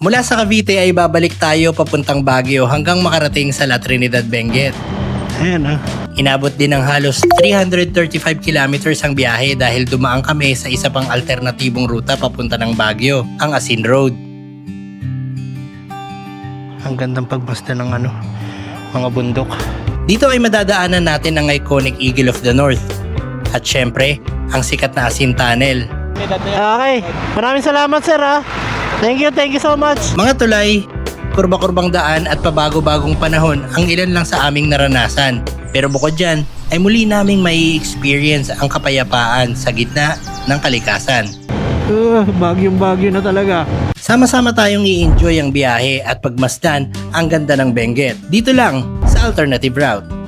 Mula sa Cavite ay babalik tayo papuntang Baguio hanggang makarating sa La Trinidad, Benguet. Ayan Inabot din ng halos 335 kilometers ang biyahe dahil dumaan kami sa isa pang alternatibong ruta papunta ng Baguio, ang Asin Road. Ang gandang pagbasta ng mga bundok. Dito ay madadaanan natin ang iconic Eagle of the North. At syempre, ang sikat na Asin Tunnel. Okay, maraming salamat sir ha. Thank you so much. Mga tulay, kurba-kurbang daan at pabago-bagong panahon ang ilan lang sa aming naranasan. Pero bukod dyan, ay muli naming may experience ang kapayapaan sa gitna ng kalikasan. Bagyong-bagyo na talaga. Sama-sama tayong i-enjoy ang biyahe at pagmasdan ang ganda ng Benguet. Dito lang sa Alternative Route.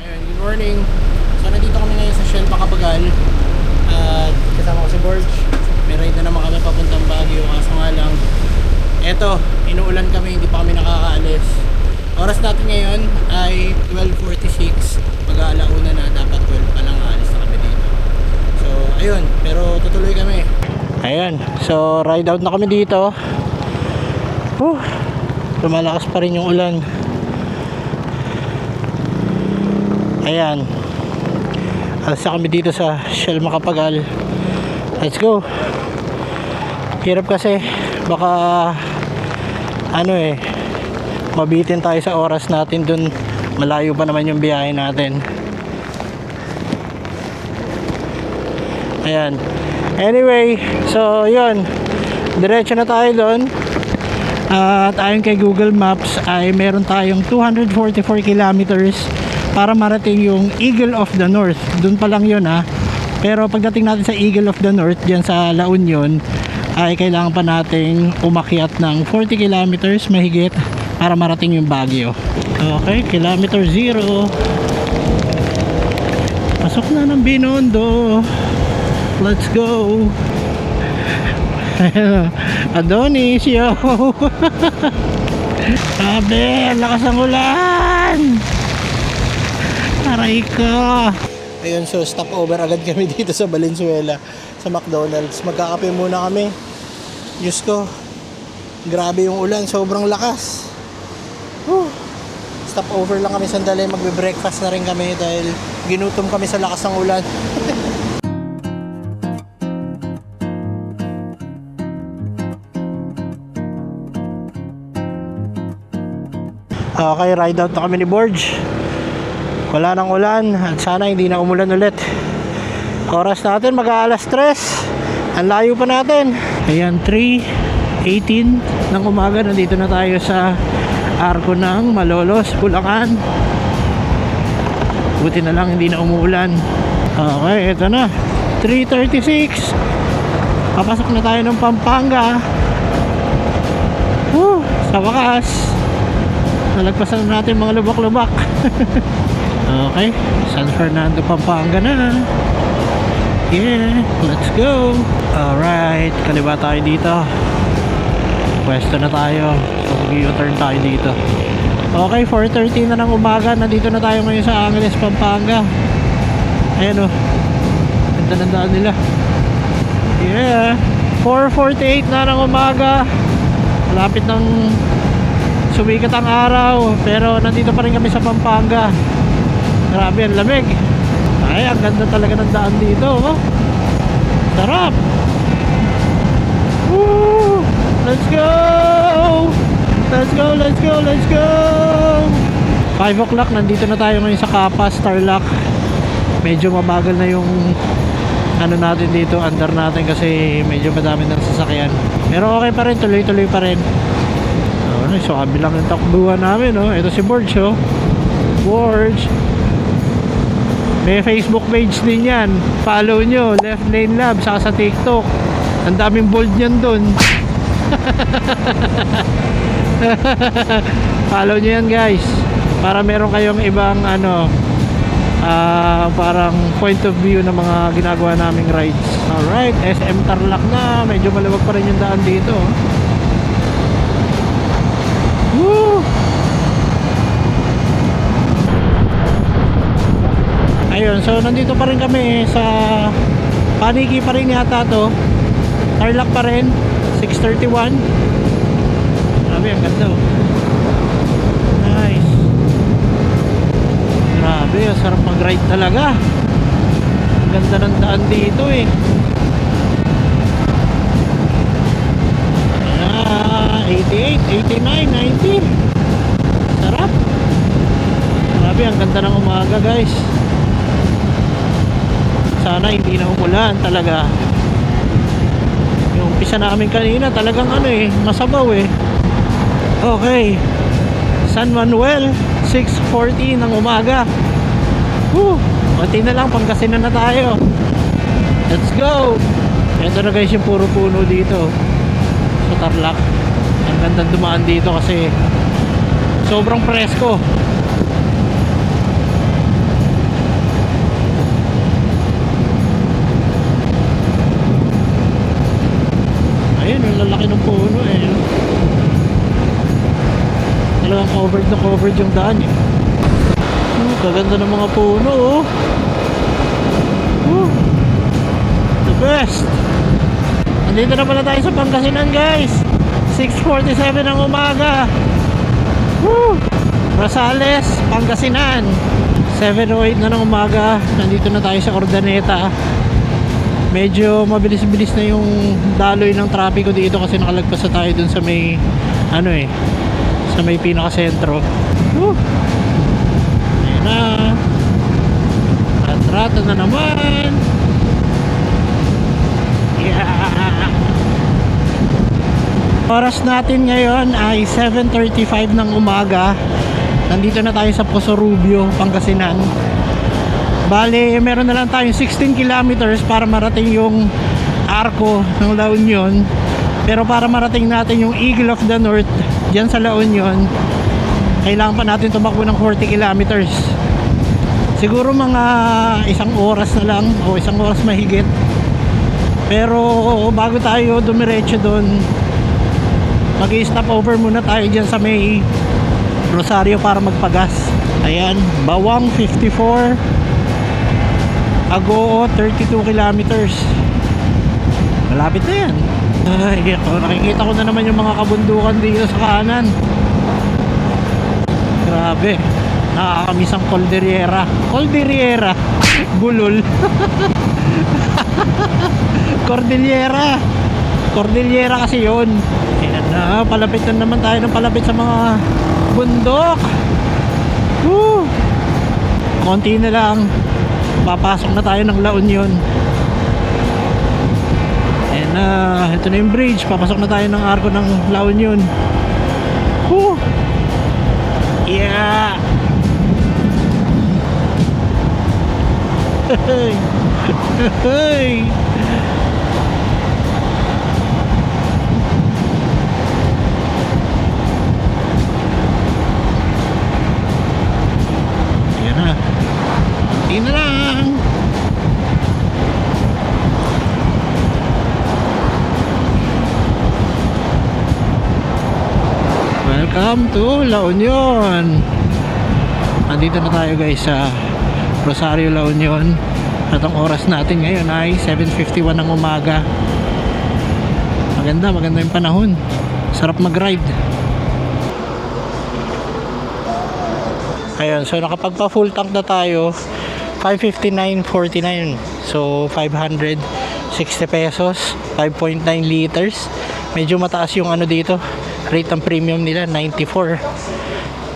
Good morning. So nandito kami ngayon sa Shell Macapagal at kasama ko si Borge. May ride na naman kami papuntang Baguio kaso nga lang eto, inuulan kami, hindi pa kami nakakaalis. Oras natin ngayon ay 12:46. Mag-aalauna na, dapat 12 pa lang aalis na kami dito. So ayun, pero tutuloy kami. Ayan, so ride out na kami dito. Lumalakas pa rin yung ulan. Ayan, alas na kami dito sa Shell Macapagal. Let's go. Hirap kasi baka mabitin tayo sa oras natin dun. Malayo pa naman yung biyahe natin. Ayan. Anyway, so yun, diretso na tayo dun. At ayon kay Google Maps ay meron tayong 244 kilometers para marating yung Eagle of the North. Dun pa lang yun ha. Pero pagdating natin sa Eagle of the North dyan sa La Union ay kailangan pa nating umakyat ng 40 kilometers mahigit para marating yung Baguio. Okay, kilometer 0. Pasok na ng Binondo. Let's go. Adonis, yo. Sabi, lakas ang ulan. Aray ko. Ayun, so stop over agad kami dito sa Valenzuela sa McDonald's. Magkakape muna kami. Diyos ko, grabe yung ulan, sobrang lakas. Stop over lang kami sandali, magbe-breakfast na rin kami dahil ginutom kami sa lakas ng ulan. Okay, ride out na kami ni Borge. Wala nang ulan at sana hindi na umulan ulit. Oras natin mag-aalas 3. Ang layo pa natin. Ayan, 3:18 ng umaga. Nandito na tayo sa Arco ng Malolos, Bulacan. Buti na lang hindi na umuulan. Okay, ito na, 3:36. Papasok na tayo ng Pampanga. Sa wakas nalagpasan na natin mga lubak-lubak. Okay, San Fernando, Pampanga na. Yeah, let's go. Alright, kaliwa tayo dito. Pwesto na tayo. So, mag-u-turn tayo dito. Okay, 4:30 na ng umaga. Nandito na tayo ngayon sa Angeles, Pampanga. Ayan o. Ganda ng daan nila. Yeah, 4:48 na ng umaga. Malapit ng sumikat ang araw. Pero nandito pa rin kami sa Pampanga. Grabe, ang lamig. Ay, ang ganda talaga ng daan dito. Sarap. Woo! Let's go! Let's go, let's go, let's go! 5 o'clock, nandito na tayo ngayon sa Capas, Tarlac. Medyo mabagal na yung natin dito, under natin kasi medyo madami ng sasakyan. Pero okay pa rin, tuloy-tuloy pa rin. So kabilang yung takbuhan namin. Ito si Borge. Borge. May Facebook page din yan. Follow nyo, Left Lane Lab, saka sa TikTok. Ang daming bold nyan dun. Follow nyo yan guys, para meron kayong ibang parang point of view ng mga ginagawa naming rides. Alright, SM Tarlac na. Medyo maluwag pa rin yung daan dito. Woo! Ayun, so nandito pa rin kami sa Paniki pa rin yata to. Tarlac pa rin, 6:31. Grabe, ang ganda oh. Nice. Grabe, ang sarap mag-ride talaga. Ang ganda ng daan dito eh. 88, 89, 90. Sarap. Grabe, ang ganda ng umaga guys. Sana hindi na umulan talaga. Yung umpisa namin kanina talagang ano eh, masabaw eh. Okay, San Manuel, 6:40 ng umaga. Konti na lang, Pangasinan na tayo. Let's go. Ito na guys yung puro puno dito sa Tarlac. Ang ganda dumaan dito kasi sobrang presko. Ayun, yung lalaki ng puno eh. Talagang covered na covered yung daan eh. Kaganda ng mga puno oh. The best. Nandito na pala tayo sa Pangasinan guys. 6:47 ng umaga. Rosales, Pangasinan. 7:08 na ng umaga. Nandito na tayo sa Urdaneta. Medyo mabilis-bilis na yung daloy ng trapiko dito kasi nakalagpas na tayo dun sa may ano eh, sa may pinaka-sentro. Ayan na. Ratrata na naman. Yeah. Oras natin ngayon ay 7:35 ng umaga. Nandito na tayo sa Poso Rubio, Pangasinan. Bale, meron na lang tayong 16 kilometers para marating yung Arco ng La Union. Pero para marating natin yung Eagle of the North dyan sa La Union, kailangan pa natin tumakbo ng 40 kilometers. Siguro mga isang oras na lang o isang oras mahigit. Pero bago tayo dumiretso doon, mag-i-stop over muna tayo dyan sa may Rosario para magpagas. Ayan, Bawang 54, Agoo 32 kilometers. Malapit na yan. Ay, nakikita ko na naman yung mga kabundukan dito sa kanan. Grabe, nakakamiss ang Cordillera Bulol. Cordillera kasi yun. Ayan na, palapit na naman tayo ng palapit sa mga bundok. Konti na lang, papasok na tayo ng La Union. Ayan na, ito na yung bridge. Papasok na tayo ng Arco ng La Union. Yeah. Hey. Ayan na. Hindi na lang. Welcome to La Union. Nandito na tayo guys sa Rosario, La Union. At ang oras natin ngayon ay 7:51 ng umaga. Maganda yung panahon. Sarap mag-ride. Ayun, so nakapagpa full tank na tayo. 559.49. So 560 pesos, 5.9 liters. Medyo mataas yung ano dito, rate ng premium nila, 94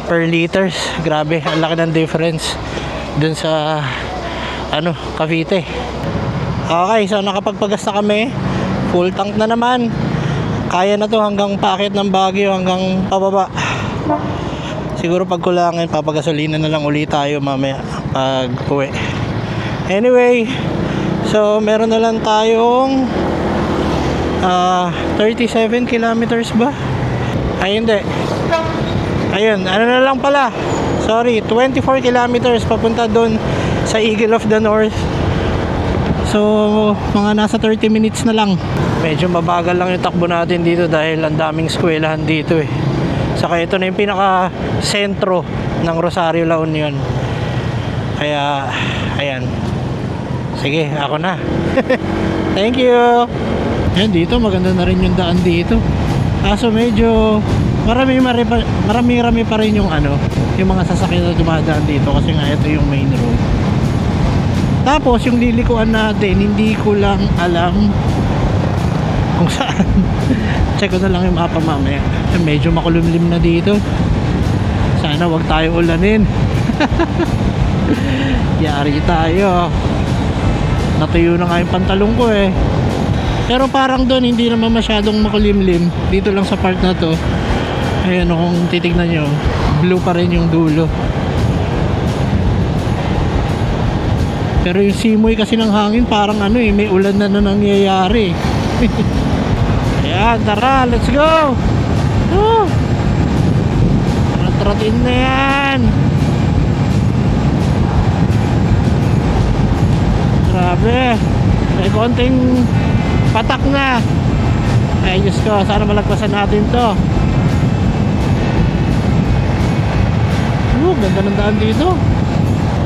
per liters. Grabe, ang laki ng difference dun sa ano, Cavite. Okay, so nakapagpagas na kami. Full tank na naman. Kaya na to hanggang paakyat ng Baguio, hanggang pababa. Siguro pag kulangin, papagasolina na lang ulit tayo mamaya pag uwi. Anyway, so meron na lang tayong 37 kilometers ba? Ay hindi. Ayun, ano na lang pala. Sorry, 24 kilometers papunta doon sa Eagle of the North. So, mga nasa 30 minutes na lang. Medyo mabagal lang yung takbo natin dito dahil ang daming eskwelahan dito eh. Saka ito na yung pinaka-sentro ng Rosario, La Union. Kaya, ayan. Sige, ako na. Thank you. Ayan, dito maganda na rin yung daan dito. Kaso medyo marami pa rin yung ano, yung mga sasakyan na dumadaan dito kasi nga ito yung main road. Tapos yung lilikuan natin, hindi ko lang alam kung saan. Check ko na lang yung mapa mamaya. Medyo makulimlim na dito. Sana wag tayo ulanin. Yari tayo. Natuyo na nga yung pantalong ko eh. Pero parang doon hindi naman masyadong makulimlim. Dito lang sa part na to. Ayan, kung titignan nyo, blue pa rin yung dulo. Pero yung simoy kasi ng hangin parang ano eh, may ulan na nangyayari. Ayan, tara, let's go. Tratin na yan. Grabe, may konting patak na. Ay Diyos ko, sana malagpasan natin to. Ganda ng daan dito.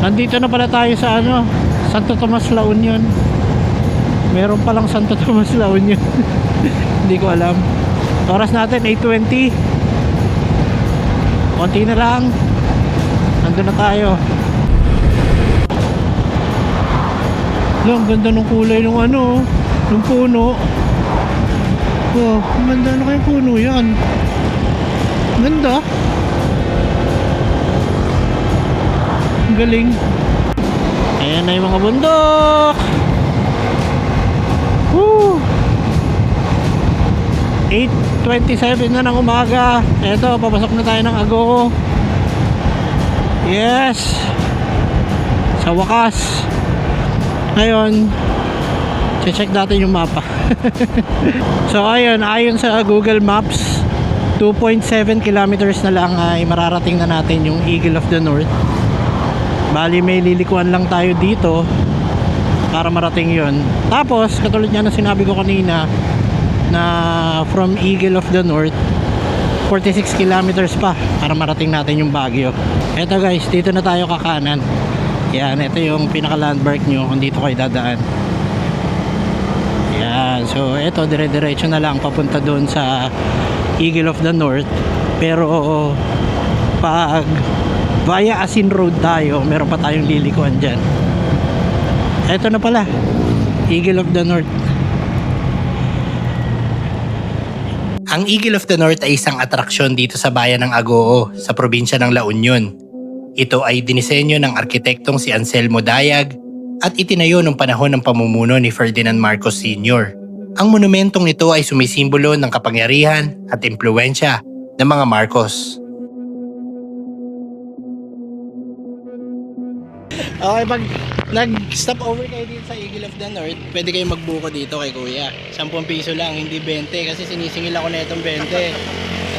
Nandito na pala tayo sa ano, Santo Tomas La Union. Meron palang Santo Tomas La Union. Hindi ko alam. Oras natin 8:20. Konti na lang. Nandun na tayo. Ang ganda ng kulay ng ano, ng puno. Oh, ang ganda na kayong puno yan. Ganda. Ang galing. Ayan na yung mga bundok. Woo! 8:27 na ng umaga. Eto, papasok na tayo ng Agogo. Yes. Sa wakas. Ngayon, check natin yung mapa. So ayun, ayon sa Google Maps, 2.7 kilometers na lang ay mararating na natin yung Eagle of the North. Bali may lilikuan lang tayo dito para marating yon. Tapos katulad nga na sinabi ko kanina, na from Eagle of the North 46 kilometers pa para marating natin yung Baguio. Eto guys, dito na tayo kakanan. Yan, ito yung pinaka landmark nyo kung dito kayo dadaan. Yan, so ito dire-diretso na lang papunta doon sa Eagle of the North. Pero pag via Asin Road tayo, meron pa tayong lilikuan dyan. Ito na pala, Eagle of the North. Ang Eagle of the North ay isang atraksyon dito sa bayan ng Agoo, sa probinsya ng La Union. Ito ay dinisenyo ng arkitektong si Anselmo Dayag at itinayo noong panahon ng pamumuno ni Ferdinand Marcos Sr. Ang monumentong ito ay sumisimbolo ng kapangyarihan at impluwensya ng mga Marcos. Okay, pag nag-stop over kayo dito sa Eagle of the North, pwede kayo magbuko dito kay Kuya. 10 piso lang, hindi 20 kasi sinisingil ako na itong 20.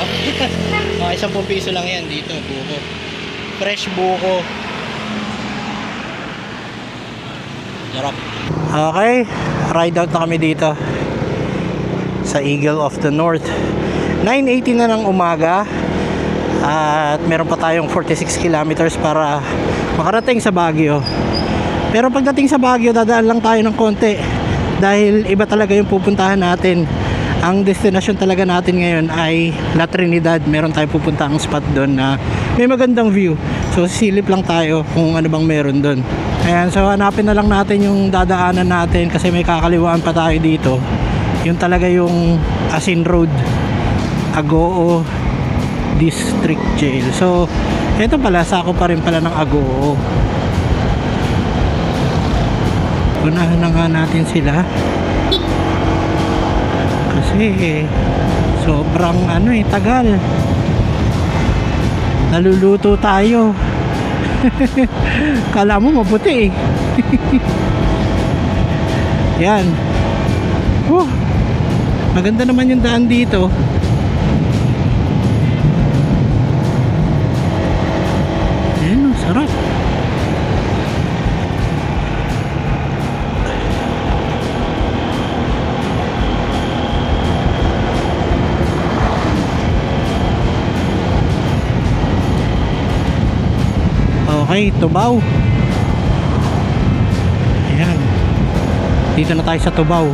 Okay, 10 piso lang yan dito, buko. Fresh buko. Sarap. Okay, ride out na kami dito sa Eagle of the North. 9:18 na ng umaga at meron pa tayong 46 kilometers para makarating sa Baguio. Pero pagdating sa Baguio, dadaan lang tayo ng konti dahil iba talaga yung pupuntahan natin. Ang destination talaga natin ngayon ay La Trinidad. Meron tayong pupuntahang spot doon na may magandang view. So silip lang tayo kung ano bang meron doon. Ayan, so hanapin na lang natin yung dadaanan natin kasi may kakaliwaan pa tayo dito. Yung talaga yung Asin Road, Agoo District Jail. So ito pala, sako pa rin pala ng Agoo. Unahan na nga natin sila kasi sobrang tagal. Naluluto tayo. Kala mo mabuti eh. Yan. Maganda naman yung daan dito. Ayan, sarap. Okay, Tubaw. Nandito na tayo sa Tubao.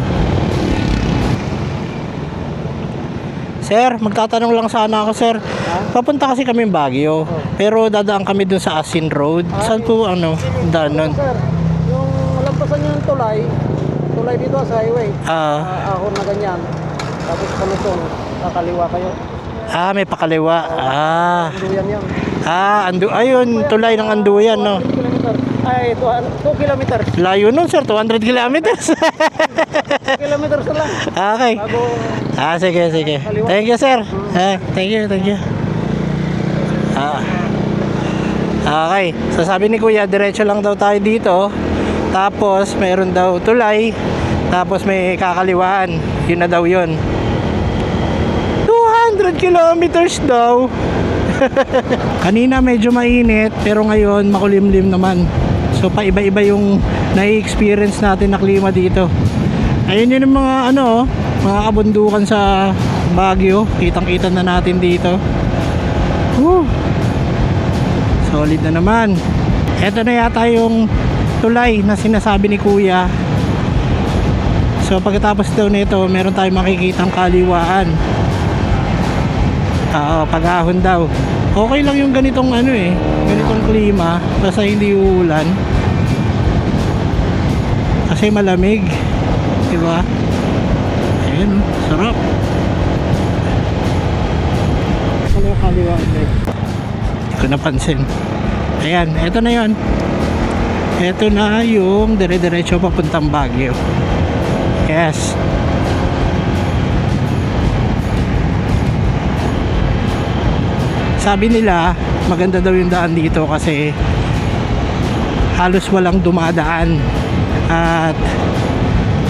Sir, magtatanong lang sana ako, sir. Papunta kasi kami Baguio. Pero dadaan kami dun sa Asin Road. Saan po daan nun? Sir, yung lampasan yung tulay dito sa highway. Ahon na ganyan. Tapos palusong, kakaliwa kayo. May pakaliwa. Anduyan yan. Ayun, tulay ng Anduyan, no? 2 kilometer. Ay, 2 kilometer. Layo nun, sir. 200 kilometers. 2 kilometers na lang. Okay. Bago, Sige. Thank you, sir. Thank you. Okay. So sabi ni Kuya, diretso lang daw tayo dito. Tapos mayroon daw tulay. Tapos may kakaliwaan. Yun na daw yun. 200 kilometers daw. Kanina medyo mainit, pero ngayon makulimlim naman. So paiba-iba yung nai-experience natin na klima dito. Ayun yun yung mga mga kabundukan sa Baguio. Kitang-kita na natin dito. Solid na naman. Ito na yata yung tulay na sinasabi ni Kuya. So pagkatapos daw nito, meron tayong makikitang kaliwaan. Pag-ahon daw. Okay lang yung ganitong ganitong klima, basta hindi uulan. Kasi malamig. Diba? Ayan, sarap. ano kaliwaan din. Hindi ko napansin. Ayan, eto na yon. Eto na yung dire-diretso papuntang Baguio. Yes. Sabi nila maganda daw yung daan dito kasi halos walang dumadaan at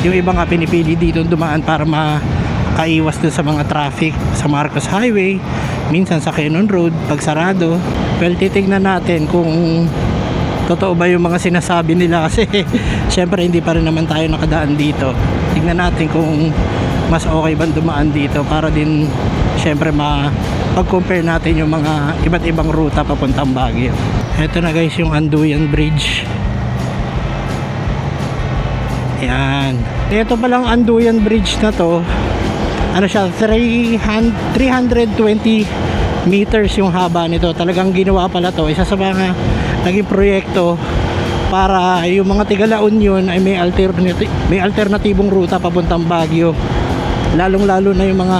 yung iba nga pinipili dito dumaan para makaiwas dun sa mga traffic sa Marcos Highway, minsan sa Quezon Road pag sarado. Well, titignan natin kung totoo ba yung mga sinasabi nila kasi syempre hindi pa rin naman tayo nakadaan dito. Tignan natin kung mas okay bang dumaan dito para din syempre pag-compare natin yung mga iba't ibang ruta papuntang Baguio. Ito na guys yung Anduyan Bridge. Yan. Ito palang Anduyan Bridge na to, ano siya, 320 meters yung haba nito. Talagang ginawa pala to, isa sa mga naging proyekto para yung mga tiga La Union ay may alternatibong ruta papuntang Baguio. Lalong-lalo na yung mga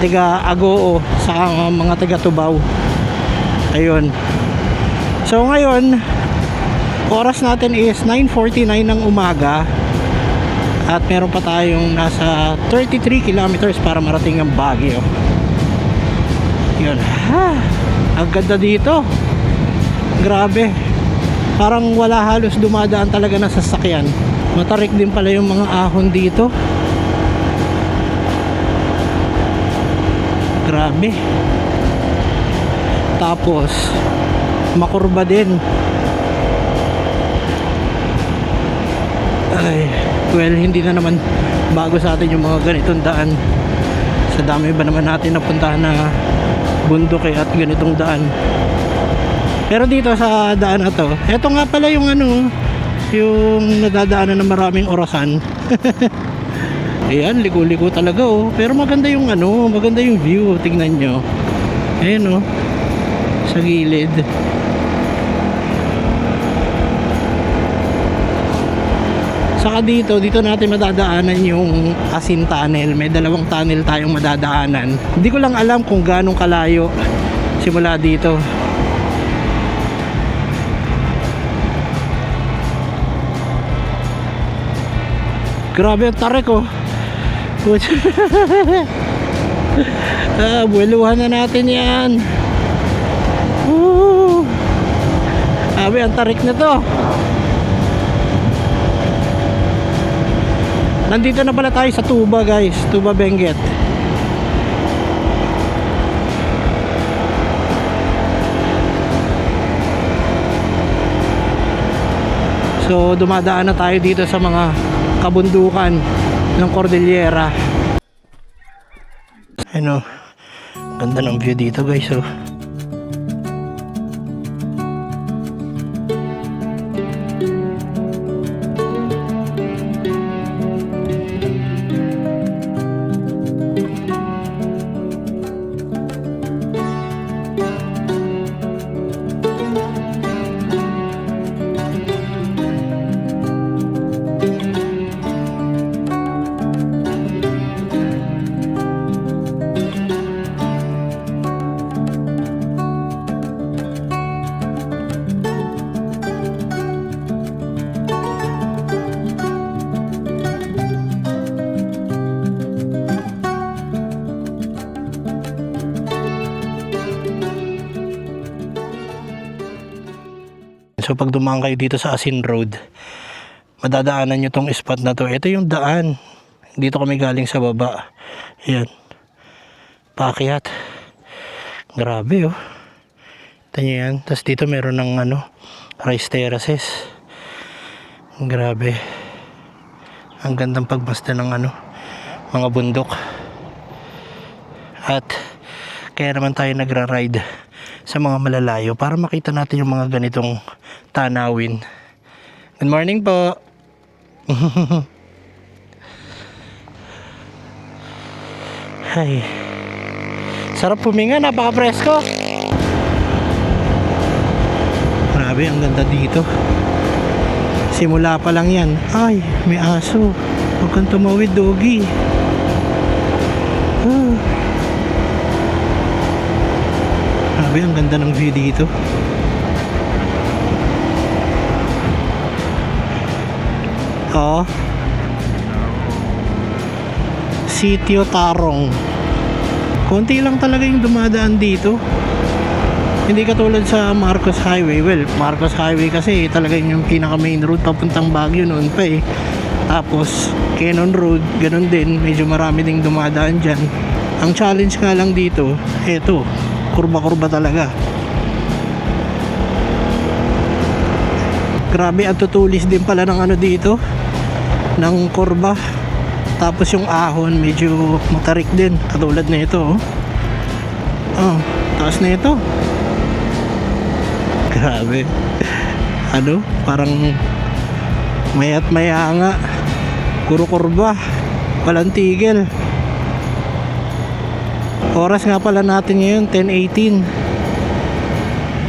tiga Agoo sa mga tiga Tubao. Ayun. So ngayon, oras natin is 9:49 ng umaga. At meron pa tayong nasa 33 kilometers para marating ang Baguio. Yun. Ang ganda dito. Grabe. Parang wala halos dumadaan talaga na sasakyan. Matarik din pala yung mga ahon dito. Grabe. Tapos makurba din. Ay, well, hindi na naman bago sa atin yung mga ganitong daan. Sa dami ba naman natin napuntahan na bundok at ganitong daan. Pero dito sa daan na to, eto nga pala yung yung nadadaanan ng maraming orasan. Ayan, liko-liko talaga Pero maganda yung maganda yung view, tingnan nyo. Ayan sa gilid. Saka dito natin madadaanan yung Asin Tunnel. May dalawang tunnel tayong madadaanan. Hindi ko lang alam kung ganong kalayo simula dito. Grabe ang tarik buweluhan na natin yan. Grabe ang tarik na to. Nandito na pala tayo sa Tuba guys, Tuba Benguet. So dumadaan na tayo dito sa mga kabundukan ng Cordillera. Ganda ng view dito guys. So pag dumaan kayo dito sa Asin Road, madadaanan nyo tong spot na to. Ito yung daan. Dito kami galing sa baba. Ayan. Paakyat. Grabe oh. Ito nyo yan. Tapos dito meron ng rice terraces. Grabe. Ang gandang pagbasta ng mga bundok. At kaya naman tayo nagra-ride sa mga malalayo para makita natin yung mga ganitong tanawin. Good morning po. Ay. Sarap puminga, napaka-presko. Grabe, ang ganda dito. Simula pa lang yan. Ay, may aso. Huwag kang tumawid, doggy. Ah. Grabe, ang ganda ng view dito. Oo. Sitio Tarong. Konti lang talaga yung dumadaan dito. Hindi katulad sa Marcos Highway. Well, Marcos Highway kasi talagang yung pinaka main road papuntang Baguio noon pa eh. Tapos Cannon Road, ganun din. Medyo marami ding dumadaan dyan. Ang challenge nga lang dito, eto, kurba-kurba talaga. Grabe, ang tutulis din pala ng dito, ng kurba. Tapos yung ahon medyo matarik din, katulad na ito oh. Oh, taas na ito. Grabe. Parang mayat maya nga. Puro kurba, walang tigil. Oras nga pala natin ngayon 10:18.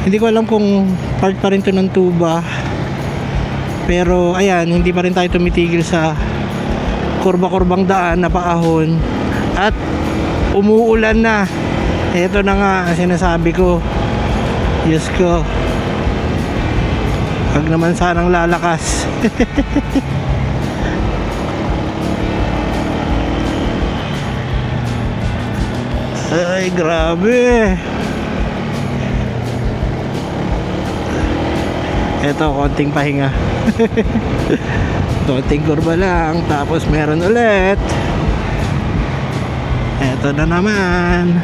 Hindi ko alam kung part pa rin to ng tuba, pero ayan, hindi pa rin tayo tumitigil sa kurba-kurbang daan na paahon. At umuulan na. Ito na nga ang sinasabi ko. Diyos ko, wag naman sanang lalakas. Ay, grabe. Ito, konting pahinga. Konting kurba lang. Tapos meron ulit. Ito na naman.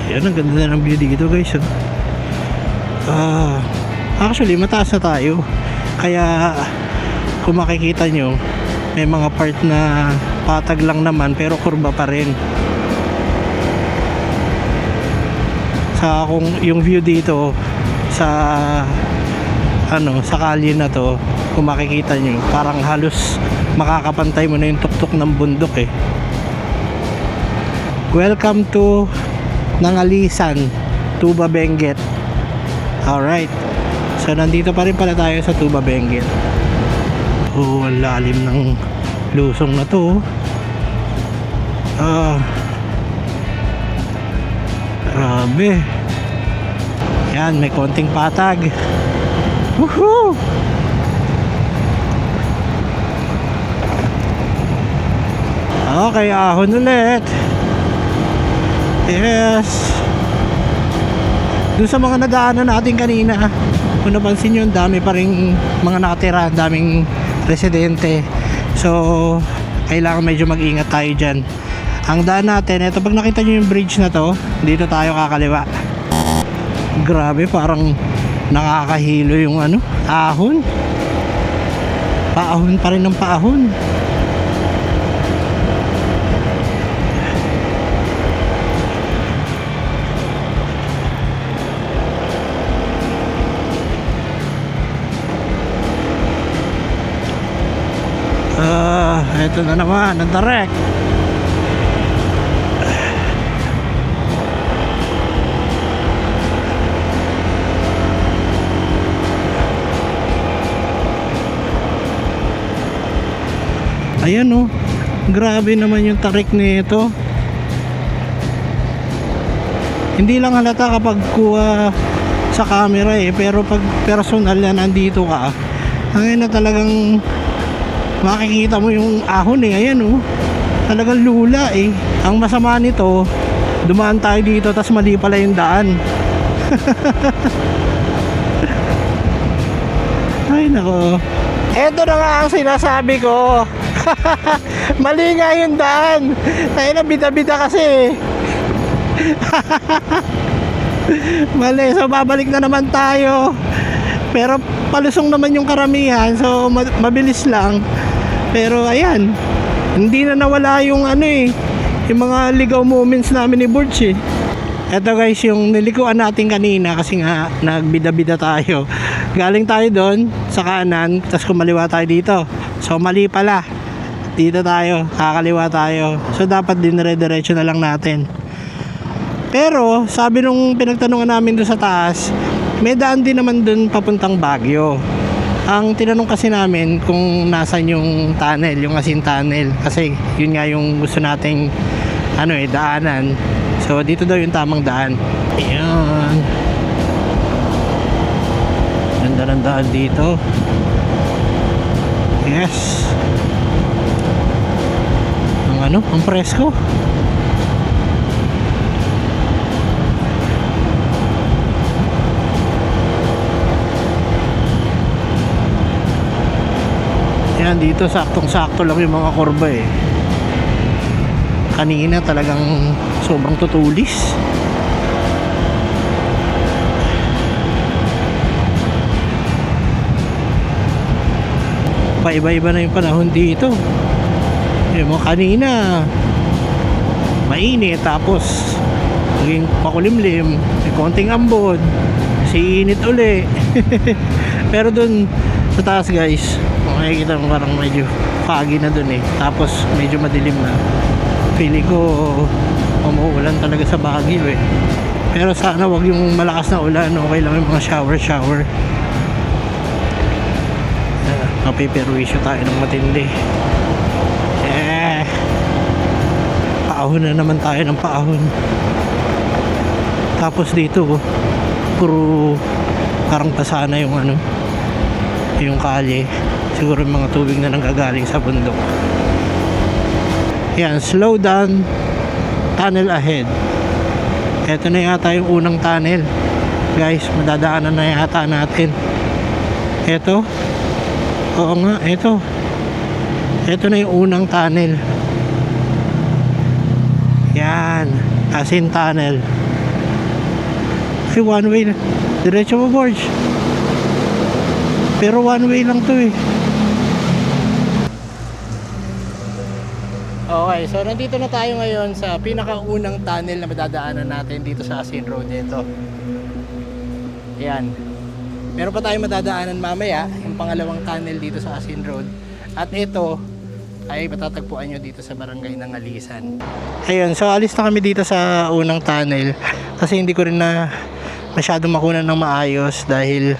Ayan, ang ganda na ng view dito guys. Actually, mataas na tayo. Kaya kung makikita nyo, may mga part na patag lang naman pero kurba pa rin. Sa kung yung view dito sa sa kalye na to, kung makikita nyo, parang halos makakapantay mo na yung tuktok ng bundok eh. Welcome to Nangalisan, Tuba Benguet. Alright, so nandito pa rin pala tayo sa Tuba Benguet. Oh, ang lalim ng lusong na to. Grabe. Yan, may konting patag. Woohoo! Okay, ahon ulit. Yes. Doon sa mga nadaanan natin kanina, kung napansin nyo, dami pa rin mga nakatira, daming residente. So kailangan medyo mag-ingat tayo dyan. Ang daan natin, ito, pag nakita nyo yung bridge na to, dito tayo kakaliwa. Grabe, parang nakakahilo yung ahon. Paahon pa rin ng paahon. Ito na naman, ang direct. Ayan oh, grabe naman yung tarik nito. Hindi lang halata kapag kuha sa camera eh, pero pag personal na nandito ka, hangin na talagang makikita mo yung ahon eh. Ayan oh, talagang lula eh. Ang masama nito, dumaan tayo dito tas mali pala yung daan. Ay nako. Eto na nga ang sinasabi ko. Mali nga yung daan. Ay na bida-bida kasi. Mali. So babalik na naman tayo. Pero palusong naman yung karamihan. So mabilis lang. Pero ayan, hindi na nawala yung yung mga ligaw moments namin ni Burch eh. Eto guys, yung nilikuan natin kanina kasi nga nagbida-bida tayo. Galing tayo doon sa kanan, tapos kumaliwa tayo dito. So mali pala. Dito tayo, kakaliwa tayo. So dapat dinire-diretso na lang natin. Pero sabi nung pinagtanungan namin doon sa taas, may daan din naman doon papuntang Baguio. Ang tinanong kasi namin kung nasan yung tunnel, yung Asin Tunnel. Kasi yun nga yung gusto nating daanan. So dito daw yung tamang daan. Ayan. Ganda ng daan dito. Yes. Ang presko. Yan dito saktong-sakto lang yung mga kurba eh. Kanina talagang sobrang tutulis. Paiba-iba na yung panahon dito. Yung mga kanina mainit, tapos naging makulimlim, may konting ambon, kasi init uli. Pero dun sa taas guys, makikita mo parang medyo foggy na dun eh. Tapos medyo madilim na. Feeling ko umuulan talaga sa Baguio eh. Pero sana wag yung malakas na ulan. Okay lang yung mga shower. Mapiperwisyo tayo ng matindi. Paahon na naman tayo ng paahon. Tapos dito puro parang basa na yung yung kalye. Siguro yung mga tubig na nanggagaling sa bundok. Yan, slow down, tunnel ahead. Ito na yata yung unang tunnel guys, madadaanan na yata natin. Ito, oo nga, ito na yung unang tunnel. Yan, Asin Tunnel. Ay, one way na. Diretso mo, Borge. Pero one way lang to eh. Okay, so nandito na tayo ngayon sa pinakaunang tunnel na madadaanan natin dito sa Asin Road. Ito. Yan. Meron pa tayong madadaanan mamaya, yung pangalawang tunnel dito sa Asin Road. At ito ay matatagpuan nyo dito sa barangay ng Alisan. Ayun, so alis na kami dito sa unang tunnel kasi hindi ko rin na masyadong makunan ng maayos dahil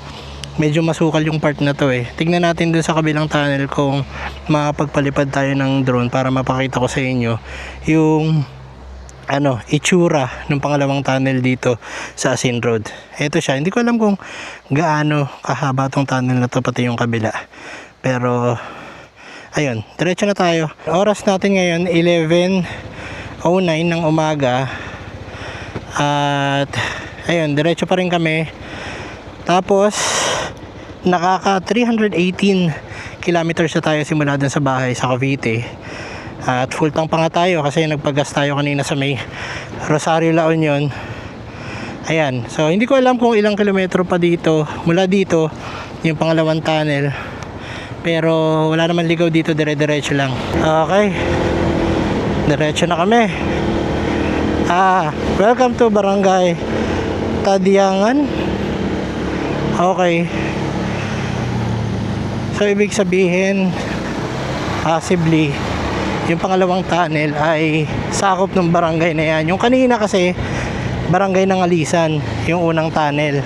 medyo masukal yung part na to eh. Tignan natin dun sa kabilang tunnel kung makapagpalipad tayo ng drone para mapakita ko sa inyo yung itsura ng pangalawang tunnel dito sa Asin Road. Ito siya, hindi ko alam kung gaano kahaba tong tunnel na to, pati yung kabila. Pero ayun, diretso na tayo. Oras natin ngayon 11:09 ng umaga. At ayun, diretso pa rin kami. Tapos nakaka 318 kilometers na tayo simula dun sa bahay sa Cavite. At full tank pa nga tayo kasi nagpagas tayo kanina sa may Rosario La Union. Ayan, so hindi ko alam kung ilang kilometro pa dito mula dito yung pangalawang tunnel. Pero wala naman ligaw dito, dire-diretso lang. Okay, diretso na kami. Welcome to Barangay Tadiangan. Okay, so ibig sabihin possibly yung pangalawang tunnel ay sakop ng barangay na yan. Yung kanina kasi barangay ng Alisan yung unang tunnel.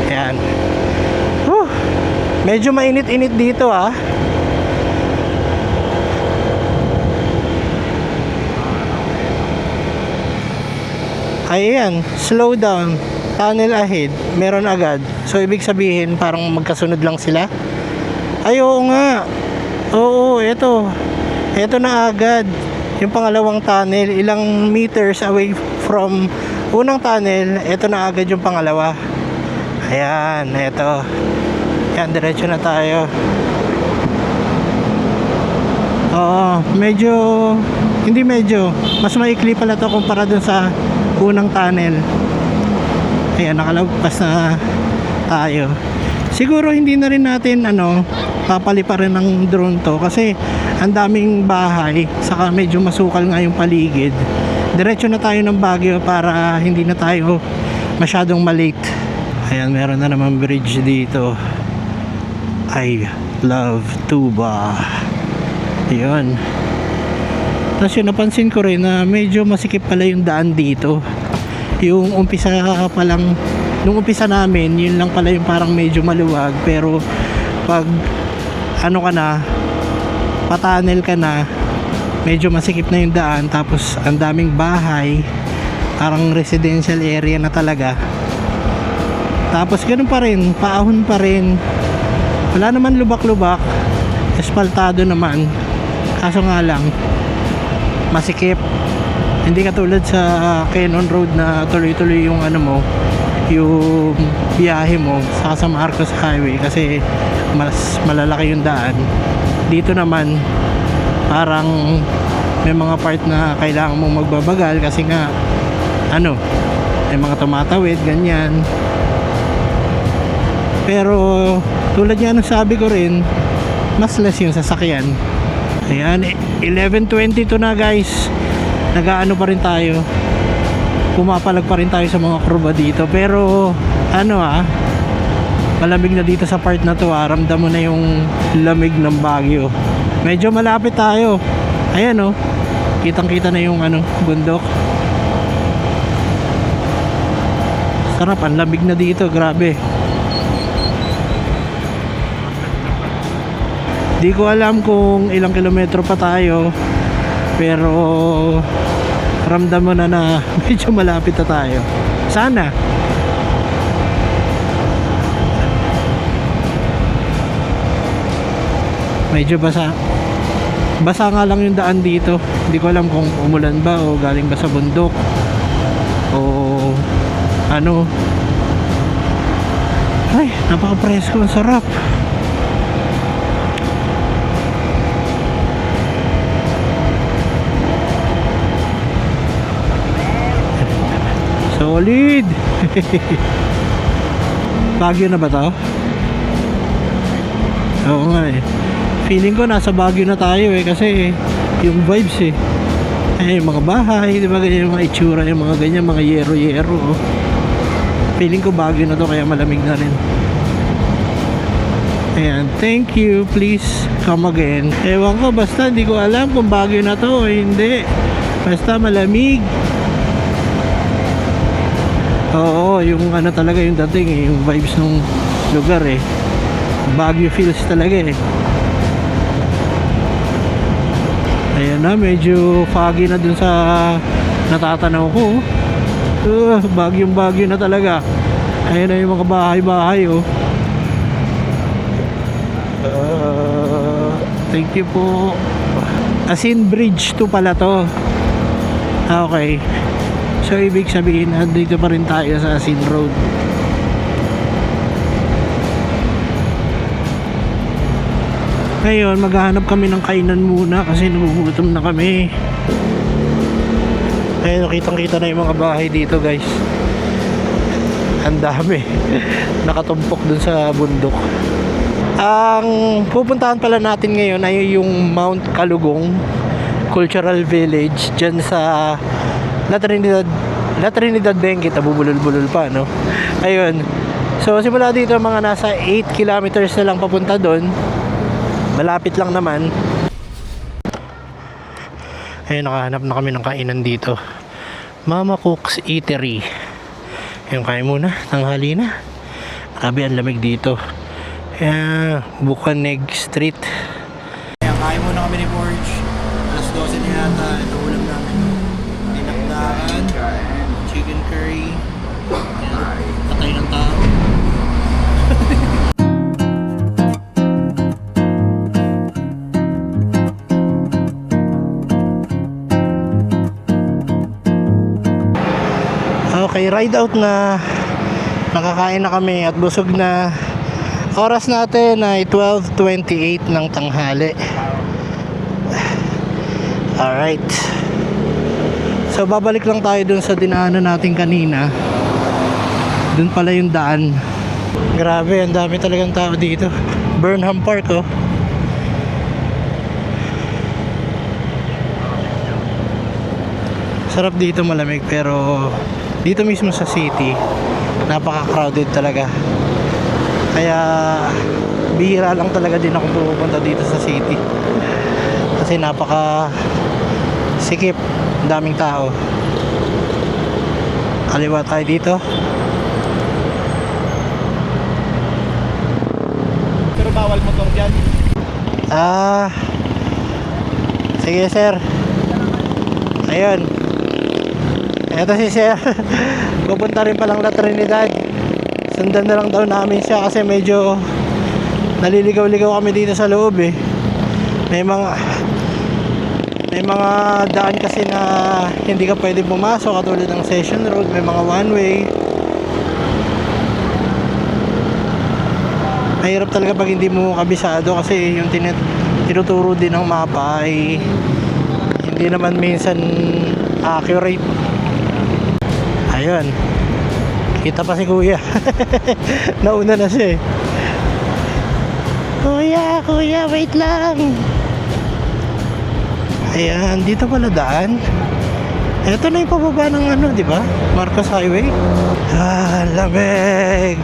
Yan. Medyo mainit-init dito Ayan, slow down, tunnel ahead, meron agad. So ibig sabihin parang magkasunod lang sila. Ay oo nga. Oo, ito na agad. yung pangalawang tunnel, ilang meters away from unang tunnel, eto na agad yung pangalawa. Ayan, eto. Yan, diretso na tayo. Oo, mas maikli pala to kumpara dun sa unang tunnel. Ayan, nakalagpas na tayo. Siguro hindi na rin natin papaliparin ng drone to kasi ang daming bahay, saka medyo masukal nga yung paligid. Diretso na tayo ng Baguio para hindi na tayo masyadong malate. Ayan, meron na naman bridge dito. I love Tuba. Yun. Tapos yun, napansin ko rin na medyo masikip pala yung daan dito. Yung umpisa pa lang, nung umpisa namin, yun lang pala yung parang medyo maluwag. Pero pag pa-tunnel ka na, medyo masikip na yung daan. Tapos ang daming bahay, parang residential area na talaga. Tapos ganun pa rin, paahon pa rin. Wala naman lubak-lubak, espaltado naman. Kaso nga lang, masikip. Hindi katulad sa Quezon Road na tuloy-tuloy yung yung biyahe mo sa Marcos Highway kasi mas malalaki yung daan. Dito naman parang may mga part na kailangan mong magbabagal kasi nga may mga tumatawid, ganyan. Pero tulad nga ng sabi ko rin, mas less yung sasakyan. Ayan, 11:22 na guys. Nagaano pa rin tayo, pumapalag pa rin tayo sa mga kurba dito. Pero malamig na dito sa part na to. Ramdam mo na yung lamig ng Baguio. Medyo malapit tayo. Ayan kitang kita na yung bundok. Sarap, ang lamig na dito, grabe. Di ko alam kung ilang kilometro pa tayo, pero ramdam mo na medyo malapit na tayo. Sana. Medyo basa. Basa nga lang yung daan dito. Hindi ko alam kung umulan ba o galing ba sa bundok o Ay, napaka-presko, ang sarap. Solid. Baguio na ba to? Oo nga eh. Feeling ko nasa Baguio na tayo kasi yung vibes yung mga bahay, di ba, ganyan yung mga itsura, yung mga ganyan, mga yero-yero. Feeling ko Baguio na to kaya malamig na rin. Ayan, thank you, please come again. Ewan ko, basta hindi ko alam kung Baguio na to o hindi. Basta malamig. Oo, yung talaga yung dating yung vibes ng lugar Baguio feels talaga Ayan na, medyo foggy na dun sa natatanaw ko. Baguio na talaga. Ayan na yung mga bahay-bahay thank you po. Asin Bridge 2 pala to. Okay. So ibig sabihin, dito pa rin tayo sa Asin Road. Ngayon, maghahanap kami ng kainan muna kasi nagugutom na kami. Ayun, kitang-kita na yung mga bahay dito, guys. Ang dami. Nakatumpok dun sa bundok. Ang pupuntahan pala natin ngayon ay yung Mount Kalugong Cultural Village dyan sa La Trinidad Benguet. Bubulol-bulol pa, no? Ayun. So, simula dito mga nasa 8 kilometers na lang papunta doon. Malapit lang naman. Ayun, nakahanap na kami ng kainan dito. Mama Cook's Eatery. Ayun, kain muna. Tanghali na. Grabe, ang lamig dito. Bukaneg Street. Ayan, kain muna kami ni Borge. Alas 12 na yata. Ito ulam namin. Dinakdakan, chicken curry. Ayan, patay ng tao. ride out na. Nakakain na kami at busog na. Oras natin ay 12:28 ng tanghali. Alright. So babalik lang tayo dun sa dinaanan natin kanina. Dun pala yung daan. Grabe, ang dami talagang tao dito. Burnham Park, oh. Sarap dito, malamig, pero dito mismo sa city napaka-crowded talaga. Kaya bihira lang talaga din ako pupunta dito sa city. Kasi napaka sikip, daming tao. Kaliwa tayo dito. Pero bawal motor dyan. Sige sir. Ayun. Eto si sir. Pupunta rin palang La Trinidad. Sundan na lang daw namin siya kasi medyo naliligaw-ligaw kami dito sa loob eh. May mga daan kasi na hindi ka pwede pumasok, katulad ng Session Road, may mga one way. Mahirap talaga pag hindi mo kabisado kasi yung tinuturo din ng mapa ay hindi naman minsan accurate. Ayun, kita pa si kuya. Nauna na siya eh. Kuya, wait lang. Ayan, dito pala daan. Ito na yung pababa ng ano, di ba? Marcos Highway. Lamig.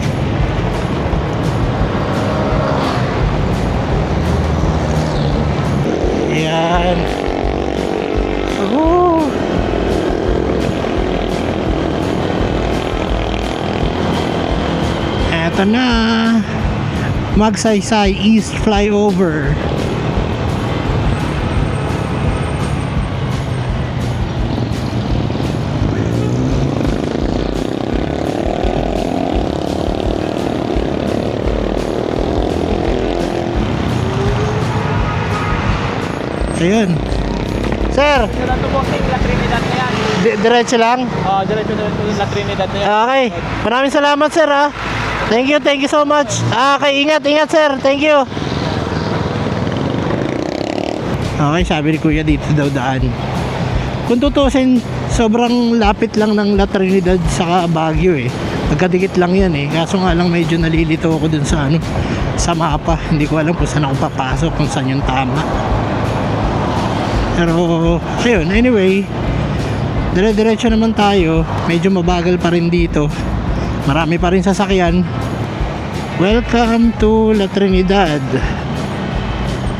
Ayan. Eto na. Magsaysay East Flyover. Ayun. Sir, Yun ang tubosing La Trinidad na yan. diretso lang? Diretso na La Trinidad na yan. Okay. Maraming salamat sir ha. Thank you so much. Okay, ingat sir. Thank you. Okay, sabi ni kuya dito daw daan. Kung tutusin, sobrang lapit lang ng La Trinidad sa Baguio eh. Magkadikit lang yan eh. Kaso nga lang medyo nalilito ako dun sa sa mapa. Hindi ko alam kung saan ako papasok, kung saan yung tama. Pero ayun, anyway, dire-diretso naman tayo. Medyo mabagal pa rin dito. Marami pa rin sasakyan. Welcome to La Trinidad.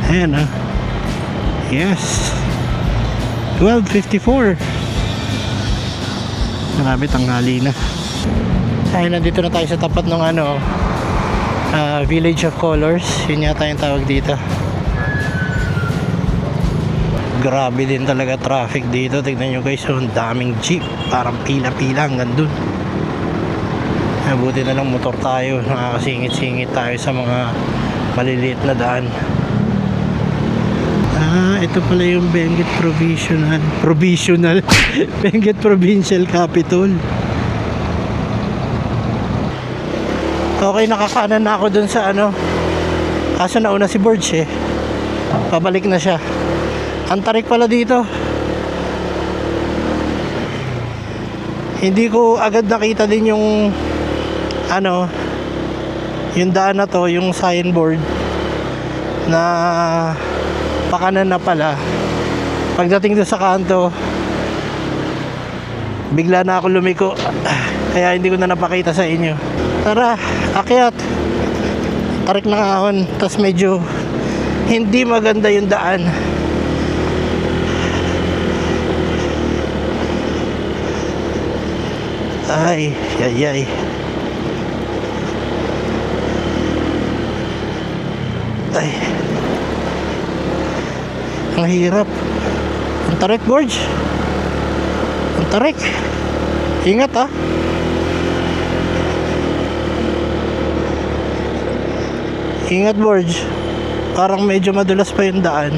Ayan Yes. 12:54. Marami tanghali na. Ayun, nandito na tayo sa tapat ng Village of Colors. Yun yata yung tawag dito. Grabe din talaga traffic dito. Tignan nyo guys, ang daming jeep. Parang pila-pila hanggang dun. Buti na lang motor tayo. Nakakasingit-singit tayo sa mga maliliit na daan. Ito pala yung Benguet Provincial Benguet Provincial Capital. Okay, nakakanan na ako dun sa kaso nauna si Borge eh. Pabalik na siya. Ang tarik pala dito. Hindi ko agad nakita din yung yung daan na to, yung signboard na pakanan na pala. Pagdating doon sa kanto, bigla na ako lumiko. Kaya hindi ko na napakita sa inyo. Tara, akyat. Tarik ng ahon. Tapos medyo hindi maganda yung daan. Ay. Ay. Ang hirap. Ang tarik, Borge. Ang tarik. Ingat ah. Ingat, Borge. Parang medyo madulas pa yung daan.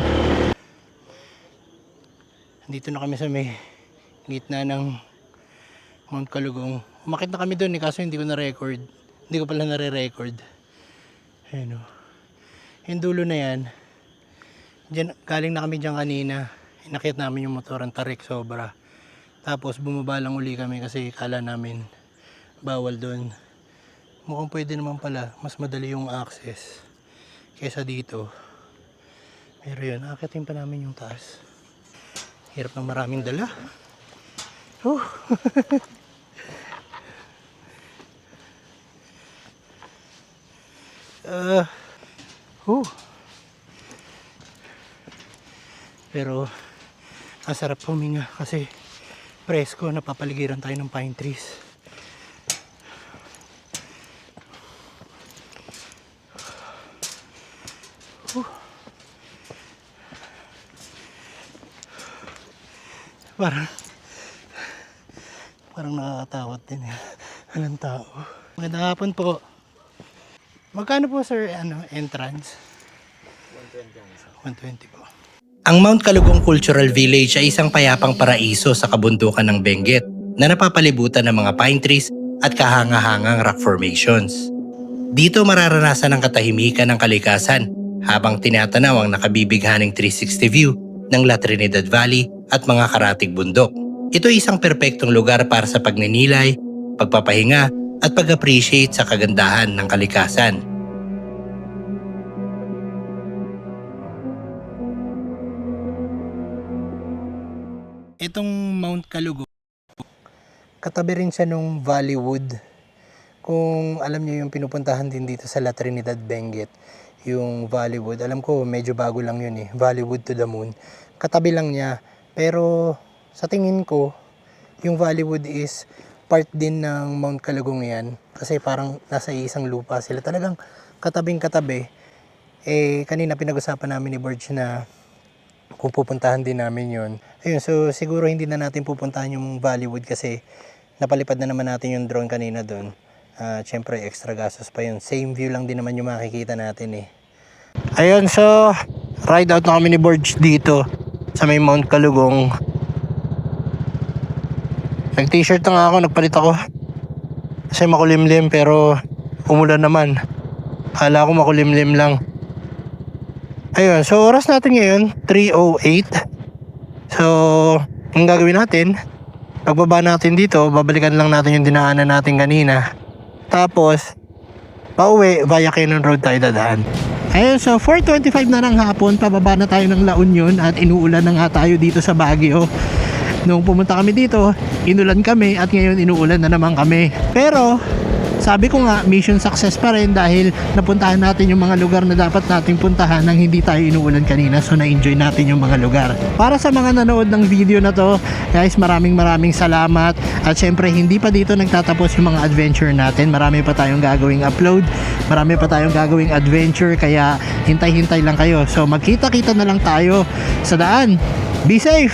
Dito na kami sa may gitna ng Mount Kalugong Umakit na kami doon kaso hindi ko na-record. Hindi ko pala nare-record. Ayun o. Yung dulo na yan. Diyan, galing na kami dyan kanina. Inakit namin yung motor, ang tarik sobra. Tapos bumaba lang uli kami kasi kala namin bawal doon. Mukhang pwede naman pala. Mas madali yung access kesa dito. Pero yun, akitin pa namin yung taas. Hirap ng maraming dala. Pero ang sarap huminga kasi presko, napapaligiran tayo ng pine trees. Parang nakakatakot din eh. Walang tao. Magandang hapon po. Magkano po sir entrance? 120 po. Ang Mount Kalugong Cultural Village ay isang payapang paraiso sa kabundukan ng Benguet na napapalibutan ng mga pine trees at kahanga-hangang rock formations. Dito mararanasan ang katahimikan ng kalikasan habang tinatanaw ang nakabibighaning 360 view ng La Trinidad Valley at mga karatig bundok. Ito ay isang perpektong lugar para sa pagninilay, pagpapahinga at pag-appreciate sa kagandahan ng kalikasan. Itong Mount Kalugong, katabi rin siya nung Valleywood. Kung alam niyo yung pinupuntahan din dito sa La Trinidad Benguet, yung Valleywood. Alam ko medyo bago lang yun eh, Valleywood to the Moon. Katabi lang niya, pero sa tingin ko, yung Valleywood is part din ng Mount Kalugong yan. Kasi parang nasa isang lupa sila. Talagang katabing katabi. Eh, kanina pinag-usapan namin ni Borge na kung pupuntahan din namin yun. Ayun, so siguro hindi na natin pupuntahan yung Valleywood kasi napalipad na naman natin yung drone kanina doon. Siyempre extra gastos pa yun. Same view lang din naman yung makikita natin eh. Ayun, so ride out na kami ni Borge dito sa may Mount Kalugong. Nag t-shirt na nga ako, nagpalit ako kasi makulimlim pero umulan naman. Kala ko makulimlim lang. Ayun, so oras natin ngayon 3:08. So ang gagawin natin, pagbaba natin dito, babalikan lang natin yung dinaanan natin kanina. Tapos pauwi via Cannon Road tayo dadaan. Ayun, so 4:25 na ng hapon, pababa na tayo ng La Union at inuulan na nga tayo dito sa Baguio. Nung pumunta kami dito, inulan kami at ngayon inuulan na naman kami. Pero sabi ko nga, mission success pa rin dahil napuntahan natin yung mga lugar na dapat nating puntahan nang hindi tayo inuulan kanina. So na-enjoy natin yung mga lugar. Para sa mga nanood ng video na to, guys, maraming salamat. At syempre, hindi pa dito nagtatapos yung mga adventure natin. Marami pa tayong gagawing upload. Marami pa tayong gagawing adventure. Kaya hintay-hintay lang kayo. So magkita-kita na lang tayo sa daan. Be safe!